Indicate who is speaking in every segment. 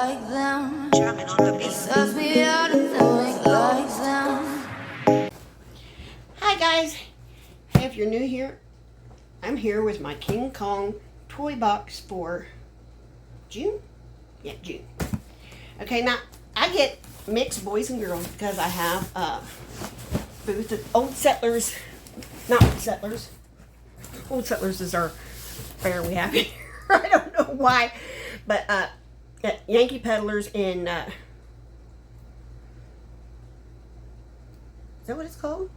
Speaker 1: like them. Jamming on the beat. Sells me out and doing like them.
Speaker 2: Hi guys. Hey, if you're new here, I'm here with my King Kong toy box for June. Yeah, June. Okay, now I get mixed boys and girls because I have a booth at Old Settlers. Not Old Settlers. Old Settlers is our fair we have here. I don't know why, but at Yankee Peddlers in is that what it's called?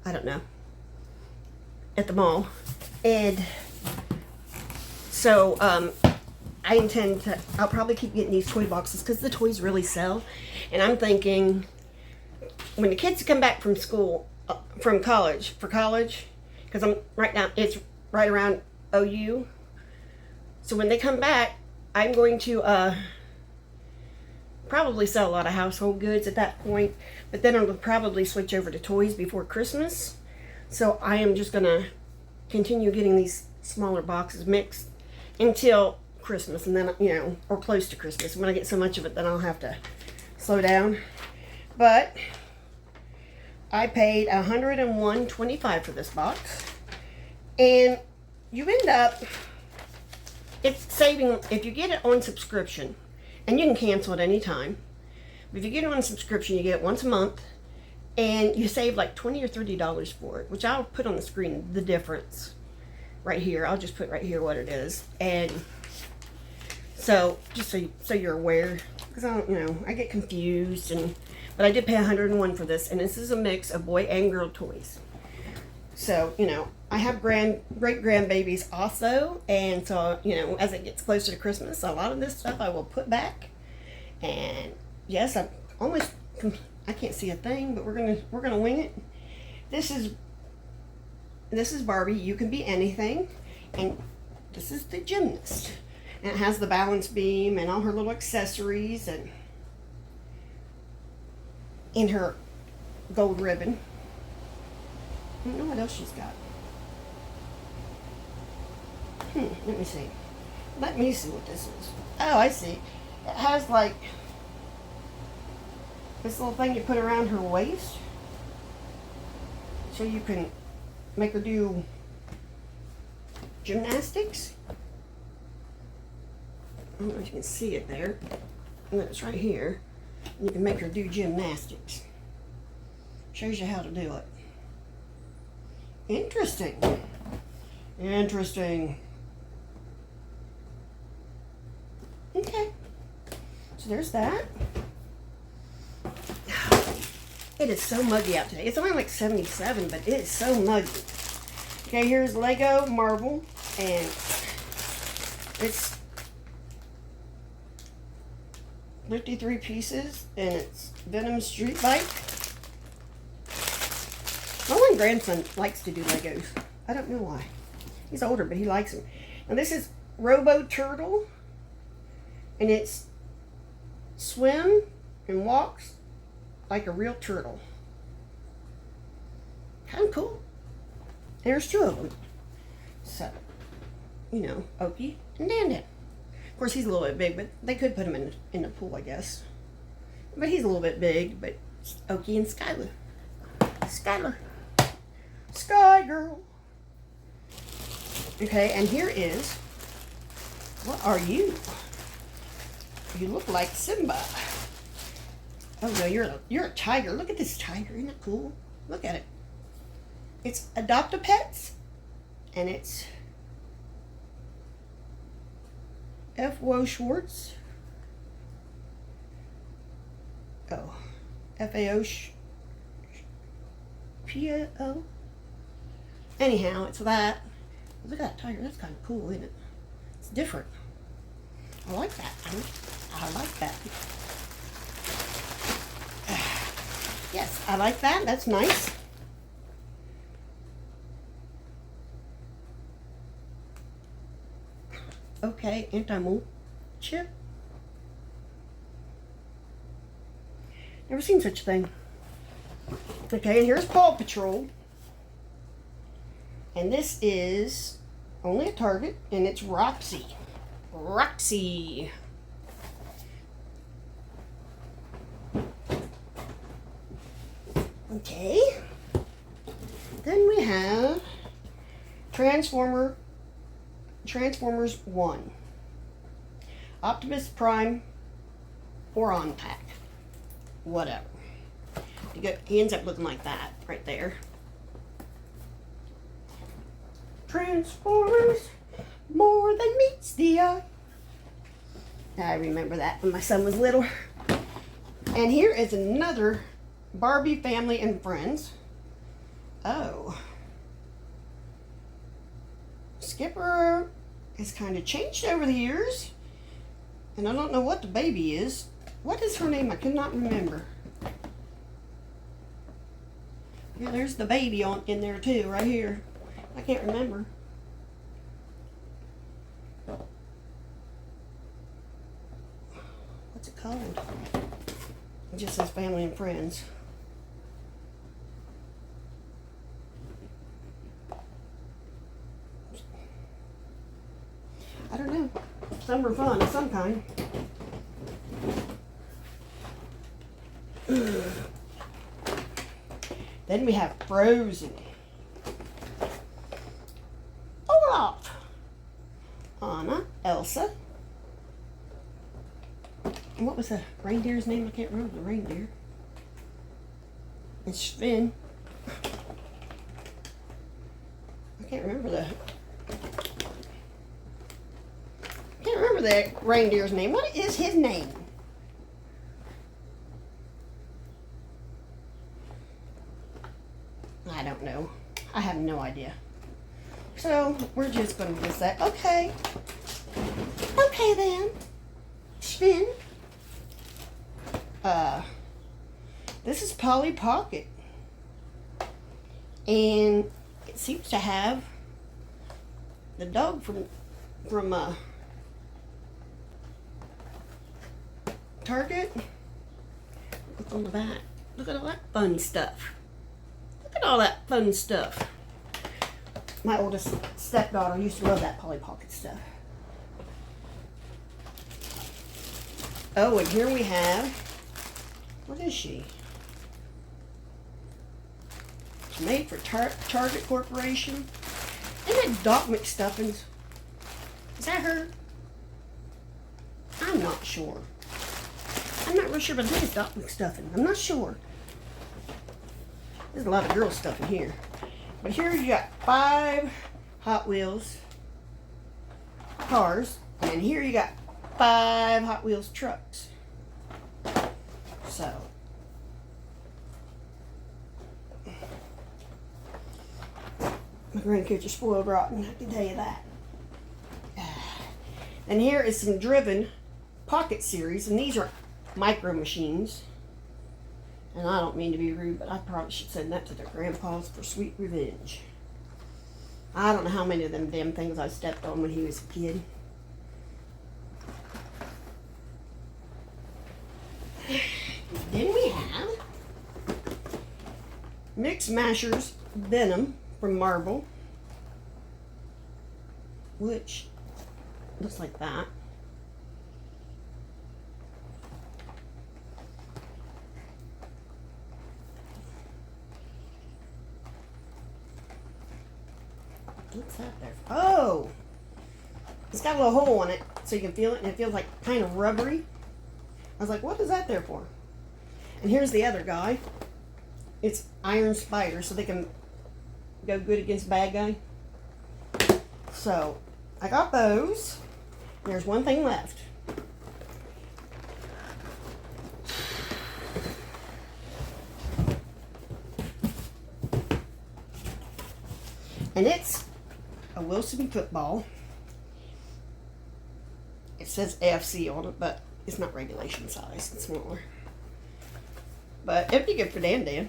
Speaker 2: I don't know. At the mall, and so I intend to. I'll probably keep getting these toy boxes because the toys really sell, and I'm thinking when the kids come back from school, from college, because I'm right now it's right around OU. So when they come back, I'm going to probably sell a lot of household goods at that point, but then I'll probably switch over to toys before Christmas. So I am just gonna continue getting these smaller boxes mixed until Christmas, and then, you know, or close to Christmas. When I get so much of it, then I'll have to slow down. But I paid $101.25 for this box, and you end up, it's saving if you get it on subscription, and you can cancel at any time. But if you get it on subscription, you get it once a month, and you save like $20 or $30 for it, which I'll put on the screen the difference right here. I'll just put right here what it is, and so just so you're aware, because I don't, you know, I get confused, but I did pay $101 for this, and this is a mix of boy and girl toys. So, you know, I have great grandbabies also, and so, you know, as it gets closer to Christmas, a lot of this stuff I will put back. And yes, I can't see a thing, but we're gonna wing it. This is Barbie. You can be anything, and this is the gymnast, and it has the balance beam and all her little accessories and in her gold ribbon. I don't know what else she's got. Let me see. Let me see what this is. Oh, I see. It has like this little thing you put around her waist, so you can make her do gymnastics. I don't know if you can see it there. And it's right here. You can make her do gymnastics. Shows you how to do it. Interesting. Interesting. Okay. So there's that. It is so muggy out today. It's only like 77, but it is so muggy. Okay, here's Lego Marvel, and it's 53 pieces, and it's Venom Street Bike. My one grandson likes to do Legos. I don't know why. He's older, but he likes them. And this is Robo Turtle, and it's swim and walks like a real turtle. Kind of cool. There's two of them. So, you know, Okie and Dan Dan. Of course, he's a little bit big, but they could put him in the pool, I guess. But he's a little bit big, but Okie and Skylar. Sky Girl. Okay, and here is, what are you? You look like Simba. Oh no, you're a tiger. Look at this tiger. Isn't that cool? Look at it. It's Adopt-A-Pets, and it's F.W. Schwartz. Oh, F.A.O. P.O. Anyhow, it's that. Look at that tiger. That's kind of cool, isn't it? It's different. I like that. I like that. Yes, I like that. That's nice. Okay, anti-mole chip. Never seen such a thing. Okay, and here's Paw Patrol. And this is only at Target, and it's Roxy. Roxy. Okay. Then we have Transformers 1. Optimus Prime or on pack. Whatever. He ends up looking like that right there. Transformers, more than meets the eye. I remember that when my son was little. And here is another Barbie Family and Friends. Oh. Skipper has kind of changed over the years. And I don't know what the baby is. What is her name? I cannot remember. Yeah, there's the baby in there too, right here. I can't remember. What's it called? It just says Family and Friends. I don't know. Some are fun of some kind. Then we have Frozen. Olaf. Anna. Elsa. And what was the reindeer's name? I can't remember the reindeer. And Sven. I can't remember the reindeer's name. What is his name? I don't know. I have no idea. So we're just going to just say, okay. Okay then. Spin. This is Polly Pocket. And it seems to have the dog from Target. Look on the back. Look at all that fun stuff. Look at all that fun stuff. My oldest stepdaughter used to love that Polly Pocket stuff. Oh, and here we have, what is she? Made for Target Corporation. Isn't that Doc McStuffins? Is that her? I'm not sure. I'm not real sure, but I think it's Doc McStuffins. I'm not sure. There's a lot of girl stuff in here. But here you got 5 Hot Wheels cars. And here you got 5 Hot Wheels trucks. So. My grandkids are spoiled rotten, I can tell you that. And here is some Driven Pocket Series. And these are micro machines. And I don't mean to be rude, but I probably should send that to their grandpas for sweet revenge. I don't know how many of them damn things I stepped on when he was a kid. Then we have Mix Mashers Venom from Marvel, which looks like that. What's that there? Oh! It's got a little hole in it so you can feel it, and it feels like kind of rubbery. I was like, what is that there for? And here's the other guy. It's Iron Spider, so they can go good against bad guy. So, I got those. There's one thing left. And it's a Wilson football. It says AFC on it, but it's not regulation size. It's smaller. But it'd be good for Dan.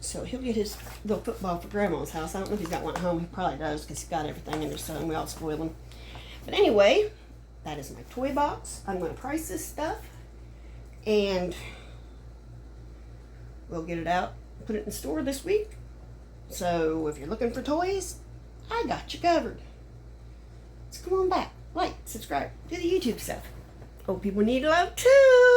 Speaker 2: So he'll get his little football for Grandma's house. I don't know if he's got one at home. He probably does because he's got everything in there, so we all spoil him. But anyway, that is my toy box. I'm going to price this stuff. And we'll get it out, put it in store this week. So if you're looking for toys, I got you covered. So come on back, like, subscribe, do the YouTube stuff. Oh, people need love too.